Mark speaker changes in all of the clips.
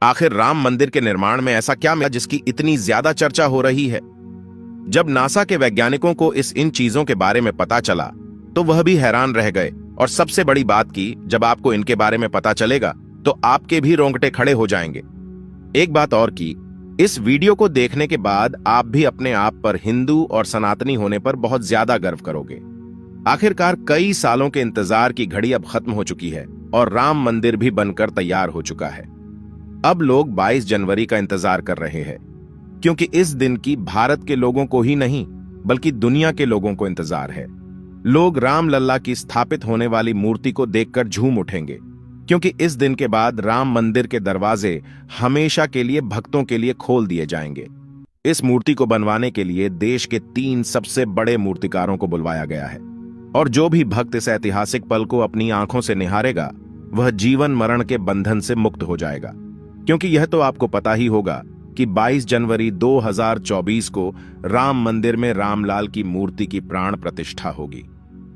Speaker 1: आखिर राम मंदिर के निर्माण में ऐसा क्या मिला जिसकी इतनी ज्यादा चर्चा हो रही है? जब नासा के वैज्ञानिकों को इन चीजों के बारे में पता चला तो वह भी हैरान रह गए। और सबसे बड़ी बात की, जब आपको इनके बारे में पता चलेगा तो आपके भी रोंगटे खड़े हो जाएंगे। एक बात और की, इस वीडियो को देखने के बाद आप भी अपने आप पर हिंदू और सनातनी होने पर बहुत ज्यादा गर्व करोगे। आखिरकार कई सालों के इंतजार की घड़ी अब खत्म हो चुकी है और राम मंदिर भी बनकर तैयार हो चुका है। अब लोग 22 जनवरी का इंतजार कर रहे हैं, क्योंकि इस दिन की भारत के लोगों को ही नहीं बल्कि दुनिया के लोगों को इंतजार है। लोग राम लल्ला की स्थापित होने वाली मूर्ति को देखकर झूम उठेंगे, क्योंकि इस दिन के बाद राम मंदिर के दरवाजे हमेशा के लिए भक्तों के लिए खोल दिए जाएंगे। इस मूर्ति को बनवाने के लिए देश के 3 सबसे बड़े मूर्तिकारों को बुलवाया गया है, और जो भी भक्त इस ऐतिहासिक पल को अपनी आंखों से निहारेगा वह जीवन मरण के बंधन से मुक्त हो जाएगा। क्योंकि यह तो आपको पता ही होगा कि 22 जनवरी 2024 को राम मंदिर में रामलाल की मूर्ति की प्राण प्रतिष्ठा होगी।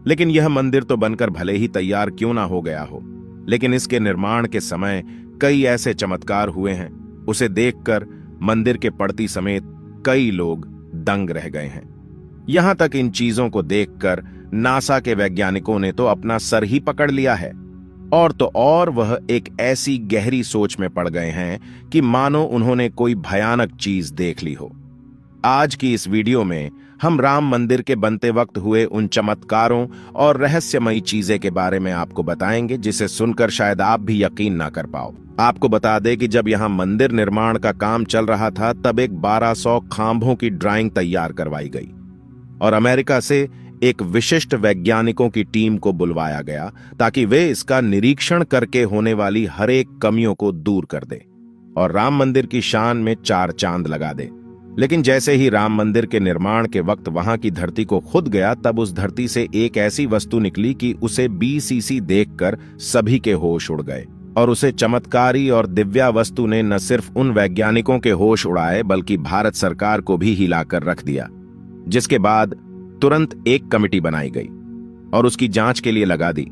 Speaker 1: लेकिन यह मंदिर तो बनकर भले ही तैयार क्यों ना हो गया हो, लेकिन इसके निर्माण के समय कई ऐसे चमत्कार हुए हैं, उसे देखकर मंदिर के पड़ती समेत कई लोग दंग रह गए हैं। यहां तक इन चीजों को देखकर नासा के वैज्ञानिकों ने तो अपना सर ही पकड़ लिया है, और तो और वह एक ऐसी गहरी सोच में पड़ गए हैं कि मानो उन्होंने कोई भयानक चीज देख ली हो। आज की इस वीडियो में हम राम मंदिर के बनते वक्त हुए उन चमत्कारों और रहस्यमयी चीजें के बारे में आपको बताएंगे, जिसे सुनकर शायद आप भी यकीन ना कर पाओ। आपको बता दें कि जब यहां मंदिर निर्माण का काम चल रहा था तब एक 1200 खांभों की ड्राइंग तैयार करवाई गई और अमेरिका से एक विशिष्ट वैज्ञानिकों की टीम को बुलवाया गया ताकि वे इसका निरीक्षण करके होने वाली हर एक कमियों को दूर कर दे और राम मंदिर की शान में 4 चांद लगा दे। लेकिन जैसे ही राम मंदिर के निर्माण के वक्त वहां की धरती को खुद गया, तब उस धरती से एक ऐसी वस्तु निकली कि उसे BCC देखकर सभी के होश उड़ गए। और उसे चमत्कारी और दिव्या वस्तु ने न सिर्फ उन वैज्ञानिकों के होश उड़ाए बल्कि भारत सरकार को भी हिलाकर रख दिया, जिसके बाद तुरंत एक कमेटी बनाई गई और उसकी जांच के लिए लगा दी।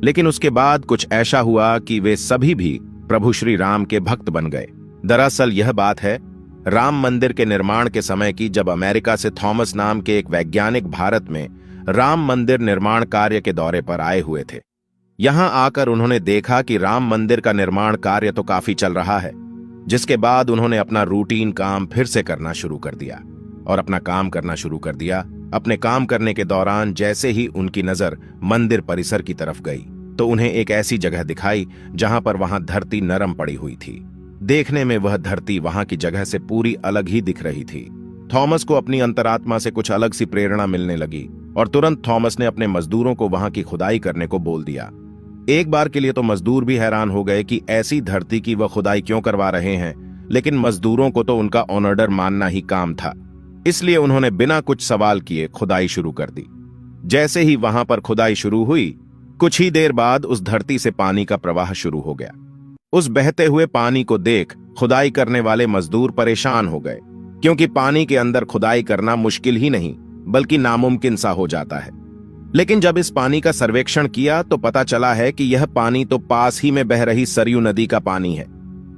Speaker 1: लेकिन उसके बाद कुछ ऐसा हुआ कि वे सभी भी प्रभु श्री राम के भक्त बन गए। दरअसल यह बात है राम मंदिर के निर्माण के समय की, जब अमेरिका से थॉमस नाम के एक वैज्ञानिक भारत में राम मंदिर निर्माण कार्य के दौरे पर आए हुए थे। यहां आकर उन्होंने देखा कि राम मंदिर का निर्माण कार्य तो काफी चल रहा है, जिसके बाद उन्होंने अपना रूटीन काम फिर से करना शुरू कर दिया और अपना काम करना शुरू कर दिया। अपने काम करने के दौरान जैसे ही उनकी नजर मंदिर परिसर की तरफ गई तो उन्हें एक ऐसी जगह दिखाई जहां पर वहां धरती नरम पड़ी हुई थी। देखने में वह धरती वहां की जगह से पूरी अलग ही दिख रही थी। थॉमस को अपनी अंतरात्मा से कुछ अलग सी प्रेरणा मिलने लगी और तुरंत थॉमस ने अपने मजदूरों को वहां की खुदाई करने को बोल दिया। एक बार के लिए तो मजदूर भी हैरान हो गए कि ऐसी धरती की वह खुदाई क्यों करवा रहे हैं, लेकिन मजदूरों को तो उनका ऑर्डर मानना ही काम था, इसलिए उन्होंने बिना कुछ सवाल किए खुदाई शुरू कर दी। जैसे ही वहां पर खुदाई शुरू हुई, कुछ ही देर बाद उस धरती से पानी का प्रवाह शुरू हो गया। उस बहते हुए पानी को देख खुदाई करने वाले मजदूर परेशान हो गए, क्योंकि पानी के अंदर खुदाई करना मुश्किल ही नहीं बल्कि नामुमकिन सा हो जाता है। लेकिन जब इस पानी का सर्वेक्षण किया तो पता चला है कि यह पानी तो पास ही में बह रही सरयू नदी का पानी है।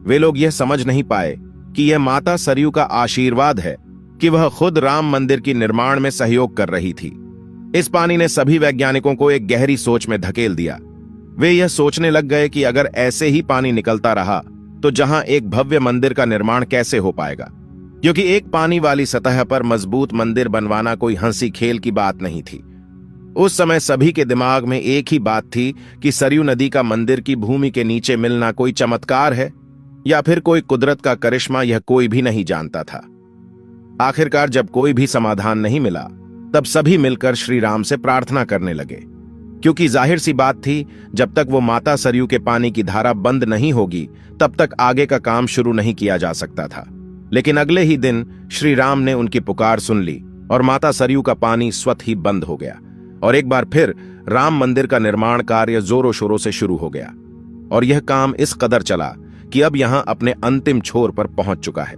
Speaker 1: वे लोग यह समझ नहीं पाए कि यह माता सरयू का आशीर्वाद है कि वह खुद राम मंदिर की निर्माण में सहयोग कर रही थी। इस पानी ने सभी वैज्ञानिकों को एक गहरी सोच में धकेल दिया। वे यह सोचने लग गए कि अगर ऐसे ही पानी निकलता रहा तो जहां एक भव्य मंदिर का निर्माण कैसे हो पाएगा, क्योंकि एक पानी वाली सतह पर मजबूत मंदिर बनवाना कोई हंसी खेल की बात नहीं थी। उस समय सभी के दिमाग में एक ही बात थी कि सरयू नदी का मंदिर की भूमि के नीचे मिलना कोई चमत्कार है या फिर कोई कुदरत का करिश्मा, यह कोई भी नहीं जानता था। आखिरकार जब कोई भी समाधान नहीं मिला तब सभी मिलकर श्री राम से प्रार्थना करने लगे, क्योंकि जाहिर सी बात थी जब तक वो माता सरयू के पानी की धारा बंद नहीं होगी तब तक आगे का काम शुरू नहीं किया जा सकता था। लेकिन अगले ही दिन श्री राम ने उनकी पुकार सुन ली और माता सरयू का पानी स्वतः ही बंद हो गया और एक बार फिर राम मंदिर का निर्माण कार्य जोरों शोरों से शुरू हो गया। और यह काम इस कदर चला कि अब यहां अपने अंतिम छोर पर पहुंच चुका है,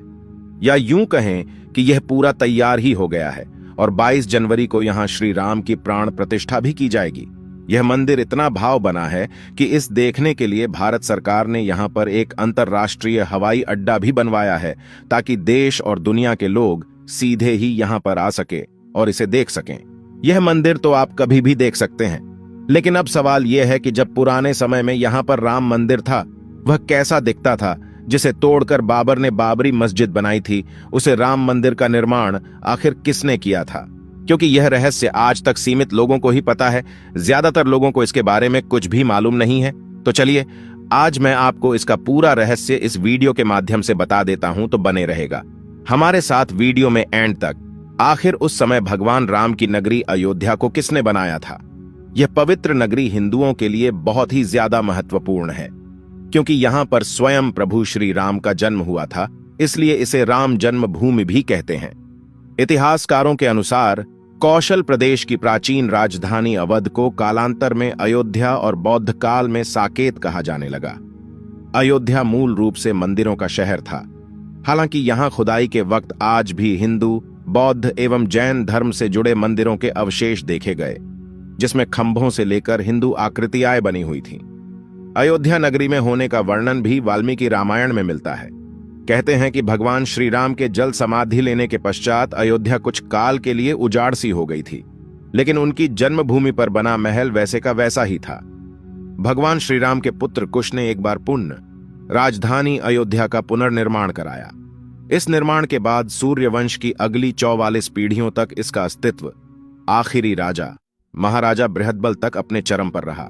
Speaker 1: या यूं कहें कि यह पूरा तैयार ही हो गया है और 22 जनवरी को यहां श्री राम की प्राण प्रतिष्ठा भी की जाएगी। यह मंदिर इतना भाव बना है कि इस देखने के लिए भारत सरकार ने यहाँ पर एक अंतर्राष्ट्रीय हवाई अड्डा भी बनवाया है, ताकि देश और दुनिया के लोग सीधे ही यहाँ पर आ सके और इसे देख सकें। यह मंदिर तो आप कभी भी देख सकते हैं, लेकिन अब सवाल यह है कि जब पुराने समय में यहाँ पर राम मंदिर था, वह कैसा दिखता था, जिसे तोड़कर बाबर ने बाबरी मस्जिद बनाई थी। उसे राम मंदिर का निर्माण आखिर किसने किया था? क्योंकि यह रहस्य आज तक सीमित लोगों को ही पता है, ज्यादातर लोगों को इसके बारे में कुछ भी मालूम नहीं है। तो चलिए, आज मैं आपको इसका पूरा रहस्य इस वीडियो के माध्यम से बता देता हूं, तो बने रहेगा हमारे साथ वीडियो में एंड तक। आखिर उस समय भगवान राम की नगरी अयोध्या को किसने बनाया था? यह पवित्र नगरी हिंदुओं के लिए बहुत ही ज्यादा महत्वपूर्ण है, क्योंकि यहां पर स्वयं प्रभु श्री राम का जन्म हुआ था, इसलिए इसे राम जन्मभूमि भी कहते हैं। इतिहासकारों के अनुसार कौशल प्रदेश की प्राचीन राजधानी अवध को कालांतर में अयोध्या और बौद्ध काल में साकेत कहा जाने लगा। अयोध्या मूल रूप से मंदिरों का शहर था। हालांकि यहां खुदाई के वक्त आज भी हिंदू, बौद्ध एवं जैन धर्म से जुड़े मंदिरों के अवशेष देखे गए, जिसमें खंभों से लेकर हिंदू आकृतियां बनी हुई थीं। अयोध्या नगरी में होने का वर्णन भी वाल्मीकि रामायण में मिलता है। कहते हैं कि भगवान श्री राम के जल समाधि लेने के पश्चात अयोध्या कुछ काल के लिए उजाड़ सी हो गई थी, लेकिन उनकी जन्मभूमि पर बना महल वैसे का वैसा ही था। भगवान श्री राम के पुत्र कुश ने एक बार पुण्य राजधानी अयोध्या का पुनर्निर्माण कराया। इस निर्माण के बाद सूर्यवंश की अगली 44 पीढ़ियों तक इसका अस्तित्व आखिरी राजा महाराजा बृहदबल तक अपने चरम पर रहा।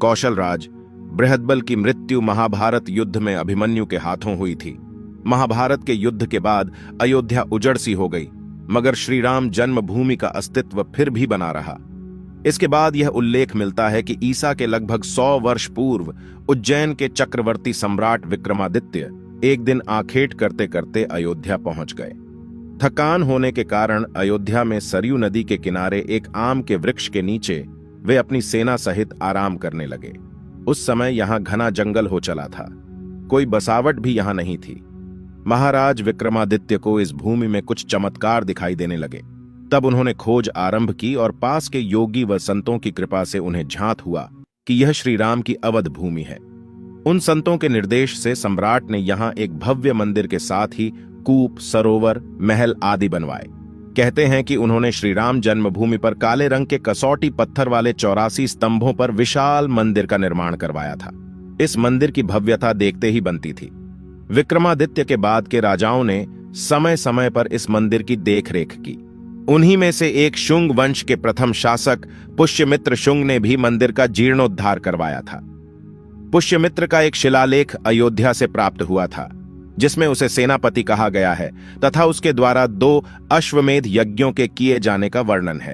Speaker 1: कौशल राज बृहदबल की मृत्यु महाभारत युद्ध में अभिमन्यु के हाथों हुई थी। महाभारत के युद्ध के बाद अयोध्या उजड़ सी हो गई, मगर श्री राम जन्मभूमि का अस्तित्व फिर भी बना रहा। इसके बाद यह उल्लेख मिलता है कि ईसा के लगभग 100 वर्ष पूर्व उज्जैन के चक्रवर्ती सम्राट विक्रमादित्य एक दिन आखेट करते करते अयोध्या पहुंच गए। थकान होने के कारण अयोध्या में सरयू नदी के किनारे एक आम के वृक्ष के नीचे वे अपनी सेना सहित आराम करने लगे। उस समय यहां घना जंगल हो चला था, कोई बसावट भी यहां नहीं थी। महाराज विक्रमादित्य को इस भूमि में कुछ चमत्कार दिखाई देने लगे। तब उन्होंने खोज आरंभ की और पास के योगी व संतों की कृपा से उन्हें झांत हुआ कि यह श्री राम की अवध भूमि है। उन संतों के निर्देश से सम्राट ने यहां एक भव्य मंदिर के साथ ही कूप, सरोवर, महल आदि बनवाए। कहते हैं कि उन्होंने श्री राम जन्मभूमि पर काले रंग के कसौटी पत्थर वाले 84 स्तंभों पर विशाल मंदिर का निर्माण करवाया था। इस मंदिर की भव्यता देखते ही बनती थी। विक्रमादित्य के बाद के राजाओं ने समय समय पर इस मंदिर की देखरेख की। उन्हीं में से एक शुंग वंश के प्रथम शासक पुष्यमित्र शुंग ने भी मंदिर का जीर्णोद्धार करवाया था। पुष्यमित्र का एक शिलालेख अयोध्या से प्राप्त हुआ था, जिसमें उसे सेनापति कहा गया है तथा उसके द्वारा 2 अश्वमेध यज्ञों के किए जाने का वर्णन है।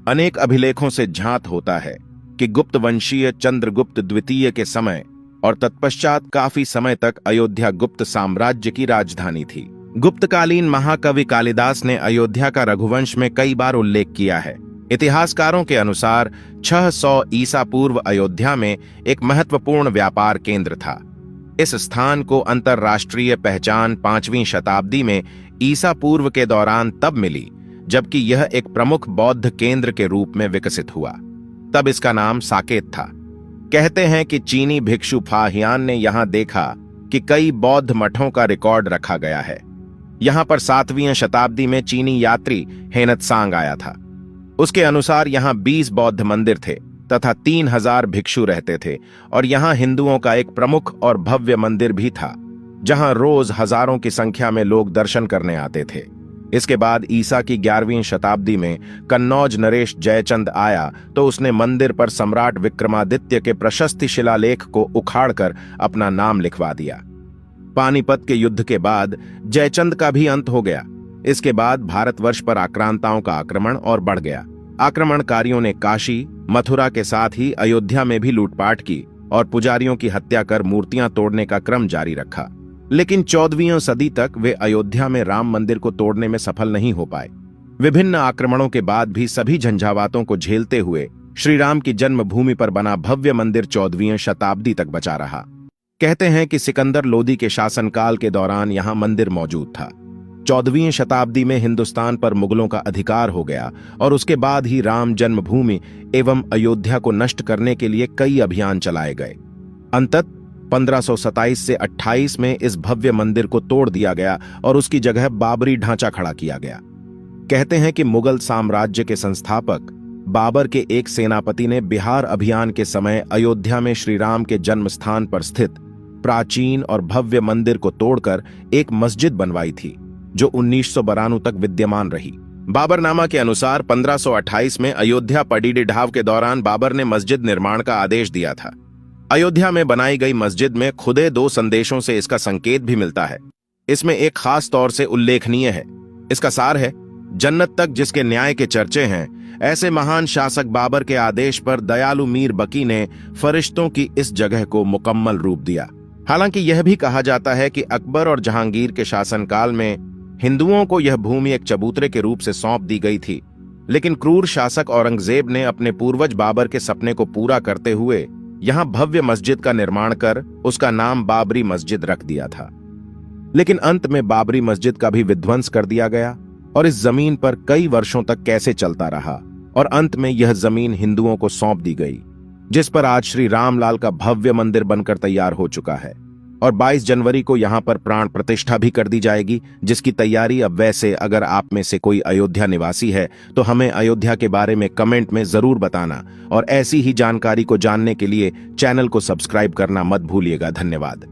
Speaker 1: अनेक अभिलेखों से झांत होता है कि गुप्त वंशीय चंद्रगुप्त द्वितीय के समय और तत्पश्चात काफी समय तक अयोध्या गुप्त साम्राज्य की राजधानी थी। गुप्तकालीन महाकवि कालिदास ने अयोध्या का रघुवंश में कई बार उल्लेख किया है। इतिहासकारों के अनुसार 600 ईसा पूर्व अयोध्या में एक महत्वपूर्ण व्यापार केंद्र था। इस स्थान को अंतरराष्ट्रीय पहचान 5वीं शताब्दी में ईसा पूर्व के दौरान तब मिली जबकि यह एक प्रमुख बौद्ध केंद्र के रूप में विकसित हुआ। तब इसका नाम साकेत था। कहते हैं कि चीनी भिक्षु फाहियान ने यहां देखा कि कई बौद्ध मठों का रिकॉर्ड रखा गया है। यहां पर 7वीं शताब्दी में चीनी यात्री हेनत्सांग आया था। उसके अनुसार यहां 20 बौद्ध मंदिर थे तथा 3000 भिक्षु रहते थे, और यहां हिंदुओं का एक प्रमुख और भव्य मंदिर भी था, जहां रोज हजारों की संख्या में लोग दर्शन करने आते थे। इसके बाद ईसा की 11वीं शताब्दी में कन्नौज नरेश जयचंद आया तो उसने मंदिर पर सम्राट विक्रमादित्य के प्रशस्ति शिलालेख को उखाड़कर अपना नाम लिखवा दिया। पानीपत के युद्ध के बाद जयचंद का भी अंत हो गया। इसके बाद भारतवर्ष पर आक्रांताओं का आक्रमण और बढ़ गया। आक्रमणकारियों ने काशी, मथुरा के साथ ही अयोध्या में भी लूटपाट की और पुजारियों की हत्या कर मूर्तियां तोड़ने का क्रम जारी रखा। लेकिन 14वीं सदी तक वे अयोध्या में राम मंदिर को तोड़ने में सफल नहीं हो पाए। विभिन्न आक्रमणों के बाद भी सभी झंझावातों को झेलते हुए श्री राम की जन्मभूमि पर बना भव्य मंदिर 14वीं शताब्दी तक बचा रहा। कहते हैं कि सिकंदर लोदी के शासनकाल के दौरान यहां मंदिर मौजूद था। 14वीं शताब्दी में हिंदुस्तान पर मुगलों का अधिकार हो गया और उसके बाद ही राम जन्मभूमि एवं अयोध्या को नष्ट करने के लिए कई अभियान चलाए गए। अंततः 1527 से 28 में इस भव्य मंदिर को तोड़ दिया गया और उसकी जगह बाबरी ढांचा खड़ा किया गया। कहते हैं कि मुगल साम्राज्य के संस्थापक बाबर के एक सेनापति ने बिहार अभियान के समय अयोध्या में श्री राम के जन्म स्थान पर स्थित प्राचीन और भव्य मंदिर को तोड़कर एक मस्जिद बनवाई थी, जो 1992 तक विद्यमान रही। बाबरनामा के अनुसार 1528 में अयोध्या पडीडी ढाव के दौरान बाबर ने मस्जिद निर्माण का आदेश दिया था। अयोध्या में बनाई गई मस्जिद में खुदे 2 संदेशों से इसका संकेत भी मिलता है। इसमें एक खास तौर से उल्लेखनीय है। इसका सार है, जन्नत तक जिसके न्याय के चर्चे हैं, ऐसे महान शासक बाबर के आदेश पर दयालु मीर बकी ने फरिश्तों की इस जगह को मुकम्मल रूप दिया। हालांकि यह भी कहा जाता है कि अकबर और जहांगीर के शासनकाल में हिंदुओं को यह भूमि एक चबूतरे के रूप से सौंप दी गई थी, लेकिन क्रूर शासक औरंगजेब ने अपने पूर्वज बाबर के सपने को पूरा करते हुए यहां भव्य मस्जिद का निर्माण कर उसका नाम बाबरी मस्जिद रख दिया था। लेकिन अंत में बाबरी मस्जिद का भी विध्वंस कर दिया गया और इस जमीन पर कई वर्षों तक कैसे चलता रहा और अंत में यह जमीन हिंदुओं को सौंप दी गई, जिस पर आज श्री रामलाल का भव्य मंदिर बनकर तैयार हो चुका है। और 22 जनवरी को यहां पर प्राण प्रतिष्ठा भी कर दी जाएगी, जिसकी तैयारी अब वैसे अगर आप में से कोई अयोध्या निवासी है तो हमें अयोध्या के बारे में कमेंट में जरूर बताना और ऐसी ही जानकारी को जानने के लिए चैनल को सब्सक्राइब करना मत भूलिएगा। धन्यवाद।